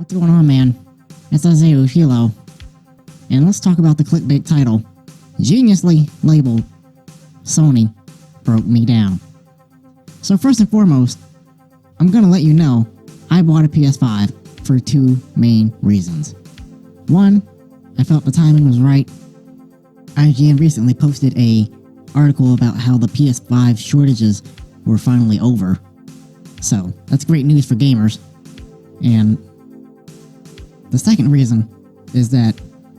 What's going on, man? It's Isaiah with Hilo, and let's talk about the clickbait title, geniusly labeled Sony broke me down. So first and foremost, I'm gonna let you know I bought a PS5 for two main reasons. One, I felt the timing was right. IGN recently posted a article about how the PS5 shortages were finally over. So that's great news for gamers. And the second reason is that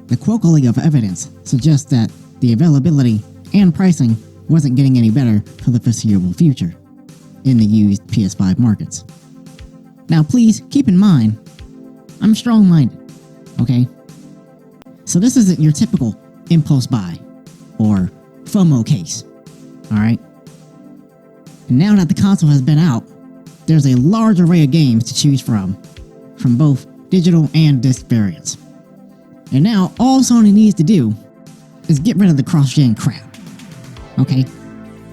the quality of evidence suggests that the availability and pricing wasn't getting any better for the foreseeable future in the used PS5 markets. Now please keep in mind, I'm strong-minded, okay? So this isn't your typical impulse buy or FOMO case, alright? And now that the console has been out, there's a large array of games to choose from both digital and disc variants. And now all Sony needs to do is get rid of the cross-gen crap, okay?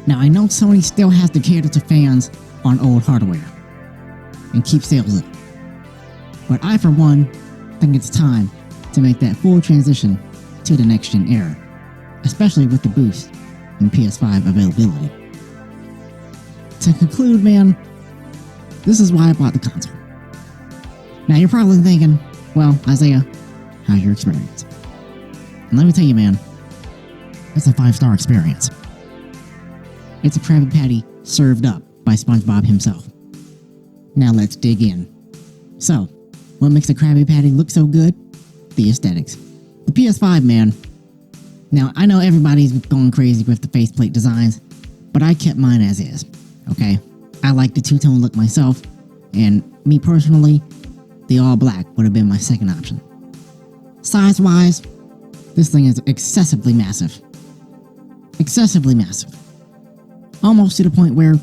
Now I know Sony still has to cater to fans on old hardware and keep sales up, but I for one think it's time to make that full transition to the next-gen era, especially with the boost in PS5 availability. To conclude, man, this is why I bought the console. Now you're probably thinking, well, Isaiah, how's your experience? And let me tell you, man, it's a 5-star experience. It's a Krabby Patty served up by SpongeBob himself. Now let's dig in. So, what makes a Krabby Patty look so good? The aesthetics. The PS5, man. Now, I know everybody's going crazy with the faceplate designs, but I kept mine as is, okay? I like the two-tone look myself, and me personally, the all-black would have been my second option. Size-wise, this thing is excessively massive. Excessively massive. Almost to the point where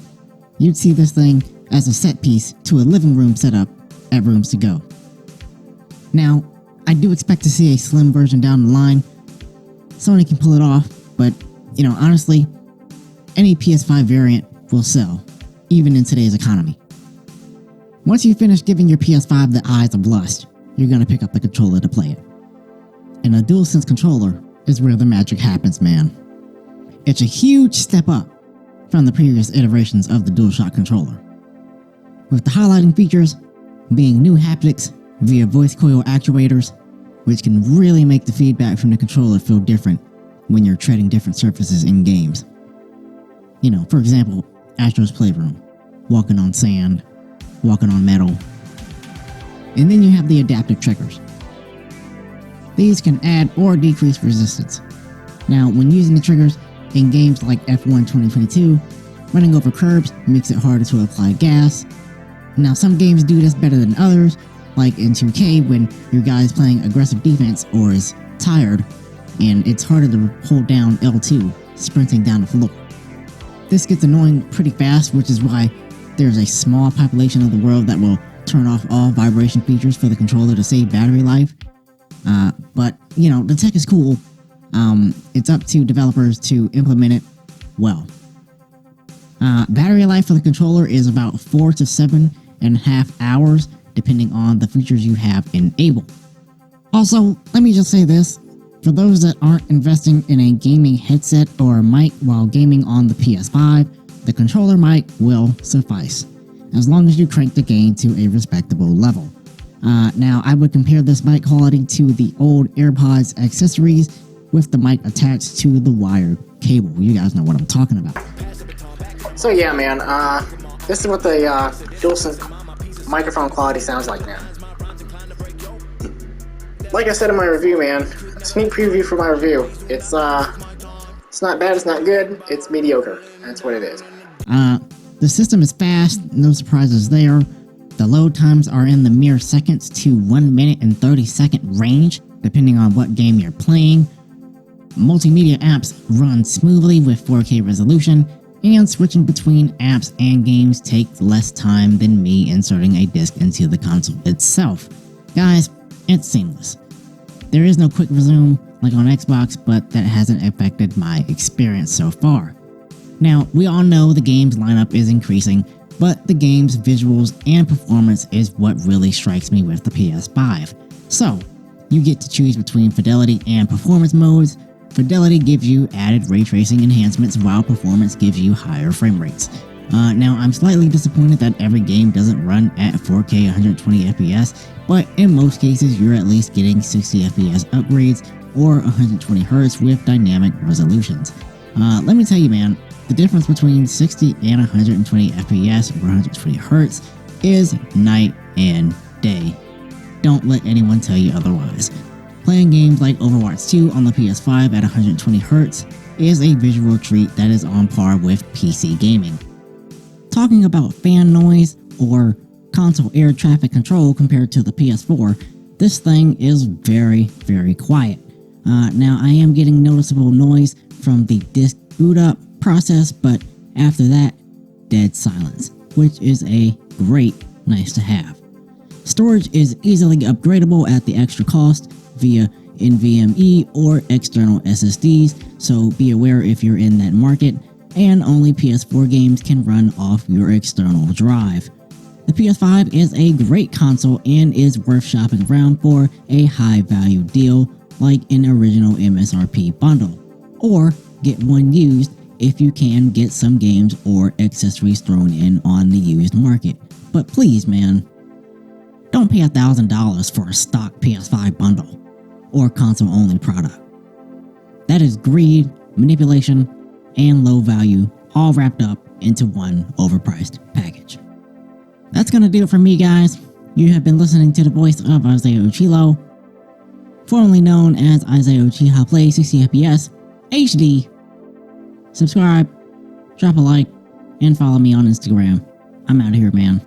you'd see this thing as a set piece to a living room setup at Rooms to Go. Now, I do expect to see a slim version down the line. Sony can pull it off, but, honestly, any PS5 variant will sell, even in today's economy. Once you finish giving your PS5 the eyes of lust, you're gonna pick up the controller to play it. And a Dualsense controller is where the magic happens, man. It's a huge step up from the previous iterations of the DualShock controller, with the highlighting features being new haptics via voice coil actuators, which can really make the feedback from the controller feel different when you're treading different surfaces in games. For example, Astro's Playroom, walking on sand, walking on metal. And then you have the adaptive triggers. These can add or decrease resistance. Now, when using the triggers in games like F1 2022, running over curbs makes it harder to apply gas. Now, some games do this better than others, like in 2K when your guy is playing aggressive defense or is tired, and it's harder to hold down L2 sprinting down the floor. This gets annoying pretty fast, which is why there's a small population of the world that will turn off all vibration features for the controller to save battery life. But the tech is cool. It's up to developers to implement it well. Battery life for the controller is about 4 to 7.5 hours, depending on the features you have enabled. Also, let me just say this. For those that aren't investing in a gaming headset or mic while gaming on the PS5, the controller mic will suffice, as long as you crank the gain to a respectable level. Now, I would compare this mic quality to the old AirPods accessories with the mic attached to the wired cable. You guys know what I'm talking about. So yeah, man, this is what the DualSense microphone quality sounds like now. Like I said in my review, man, sneak preview for my review. It's not bad, it's not good, it's mediocre. That's what it is. The system is fast, no surprises there. The load times are in the mere seconds to 1 minute and 30-second range, depending on what game you're playing. Multimedia apps run smoothly with 4K resolution, and switching between apps and games takes less time than me inserting a disc into the console itself. Guys, it's seamless. There is no quick resume like on Xbox, but that hasn't affected my experience so far. Now, we all know the game's lineup is increasing, but the game's visuals and performance is what really strikes me with the PS5. So, you get to choose between fidelity and performance modes. Fidelity gives you added ray tracing enhancements while performance gives you higher frame rates. Now, I'm slightly disappointed that every game doesn't run at 4K 120 FPS, but in most cases you're at least getting 60 FPS upgrades or 120 Hz with dynamic resolutions. Let me tell you, man, the difference between 60 and 120 FPS or 120 Hz is night and day. Don't let anyone tell you otherwise. Playing games like Overwatch 2 on the PS5 at 120 Hz is a visual treat that is on par with PC gaming. Talking about fan noise or console air traffic control compared to the PS4, this thing is very, very quiet. Now, I am getting noticeable noise from the disk boot up process, but after that, dead silence, which is a great nice to have. Storage is easily upgradable at the extra cost via NVMe or external SSDs, so be aware if you're in that market, and only PS4 games can run off your external drive. The PS5 is a great console and is worth shopping around for a high value deal like an original MSRP bundle, or get one used if you can get some games or accessories thrown in on the used market. But please, man, don't pay $1,000 for a stock PS5 bundle or console only product. That is greed, manipulation, and low value all wrapped up into one overpriced package. That's gonna do it for me, guys. You have been listening to the voice of Isaiah Uchilo, formerly known as Isaiah Uchiha Plays 60 FPS HD. Subscribe, drop a like, and follow me on Instagram. I'm out of here, man.